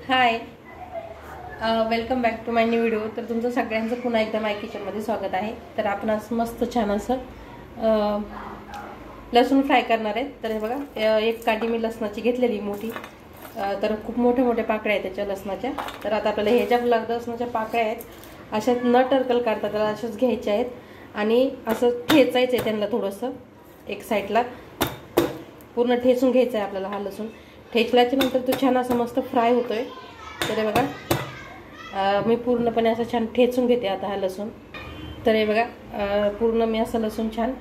High, welcome back to my new video. तर तुमचं सगळ्यांचं पुन्हा एकदा माय किचनमध्ये स्वागत आहे। तर आपण आज मस्त छान असं लसूण फ्राय करणार आहे। तर हे बघा, एक काठी मी लसणाची घेतलेली मोठी, तर खूप मोठे मोठे पाकळ्या आहेत त्याच्या लसणाच्या। तर आता आपल्याला हे ज्या लसणाच्या पाकळ्या आहेत अशा न टर्कल काढता त्याला अशाच घ्यायच्या आहेत आणि असं ठेचायचं आहे त्यांना थोडंसं एक साईडला पूर्ण ठेचून घ्यायचं आहे आपल्याला हा लसूण। ठेचल्याच्या नंतर तो छान असा मस्त फ्राय होतोय। तर हे बघा, मी पूर्णपणे असं छान ठेचून घेते आता हा लसूण। तर हे बघा, पूर्ण मी असं लसूण छान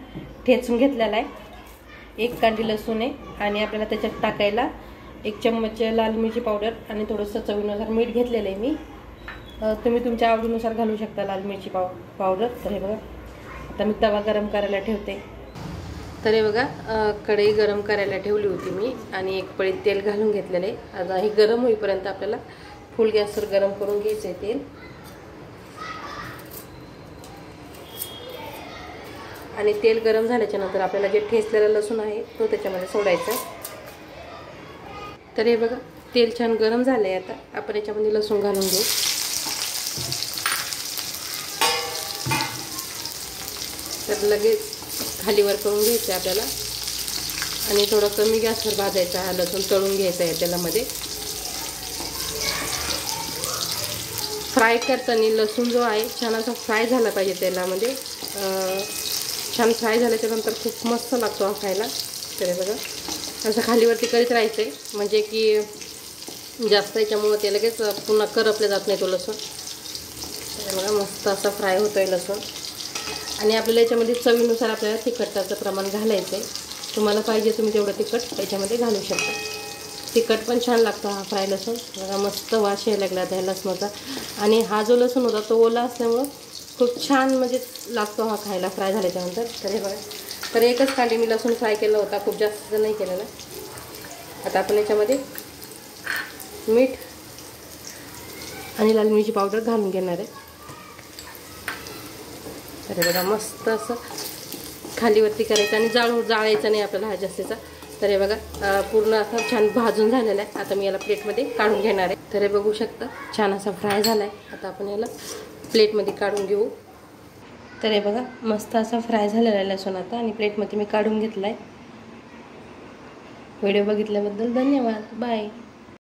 ठेचून घेतलेला आहे। एक कांडी लसूण आहे आणि आपल्याला त्याच्यात टाकायला 1 चम्मच लाल मिरची पावडर आणि थोडंसं चवीनुसार मीठ घेतलेलं आहे मी। तुम्ही तुमच्या आवडीनुसार घालू शकता लाल मिरची पावडर। तर हे बघा, आता मी तवा गरम करायला ठेवते। तर हे बघा, कढई गरम करायला ठेवली होती मी आणि एक पळी तेल घालून घेतलेलं आहे। आता हे गरम होईपर्यंत आपल्याला फुल गॅसवर गरम करून घ्यायचं आहे तेल। आणि तेल गरम झाल्याच्या नंतर आपल्याला जे ठेचलेला लसूण आहे तो त्याच्यामध्ये सोडायचा। तर हे बघा, तेल छान गरम झालंय। आता आपण याच्यामध्ये लसूण घालून घेऊ। तर लगेच खालीवर करून घ्यायचं आपल्याला आणि थोडं कमी गॅसवर भाजायचा हा लसूण, तळून घ्यायचा आहे तेलामध्ये। फ्राय करताना लसूण जो आहे छान असा फ्राय झाला पाहिजे तेलामध्ये। छान फ्राय झाल्याच्या नंतर खूप मस्त लागतो हा खायला। तर हे बघा, असं खालीवरती करीत राहायचं आहे म्हणजे की जास्त याच्यामुळं ते लगेच पुन्हा करपले जात नाही तो लसूण। तर बघा, मस्त असा फ्राय होतोय लसूण। आणि आपल्याला याच्यामध्ये चवीनुसार आपल्याला तिखटाचं प्रमाण घालायचं आहे। तुम्हाला पाहिजे तुम्ही तेवढं तिखट याच्यामध्ये घालू शकता। तिखट पण छान लागतो हा फ्राय लसूण। बघा, मस्त वास यायला लागला त्या लसणाचा। आणि हा जो लसूण होता तो ओला असल्यामुळं खूप छान म्हणजे लागतो हा खायला फ्राय झाल्याच्यानंतर। तर हे बघा, तर एकच कांडी मी लसूण फ्राय केला होता, खूप जास्त नाही केलेला। आता आपण याच्यामध्ये मीठ आणि लाल मिरची पावडर घालून घेणार आहे। तर हे बघा, मस्त असं खालीवरती करायचं आणि जाळायचं नाही आपल्याला हा जास्तीचा। तर हे बघा, पूर्ण असं छान भाजून झालेला आहे। आता मी याला प्लेटमध्ये काढून घेणार आहे। तर हे बघू शकता, छान असा फ्राय झाला आहे। आता आपण याला प्लेटमध्ये काढून घेऊ। तर हे बघा, मस्त असा फ्राय झालेला आहे लसूण आता आणि प्लेटमध्ये मी काढून घेतला आहे। व्हिडिओ बघितल्याबद्दल धन्यवाद। बाय।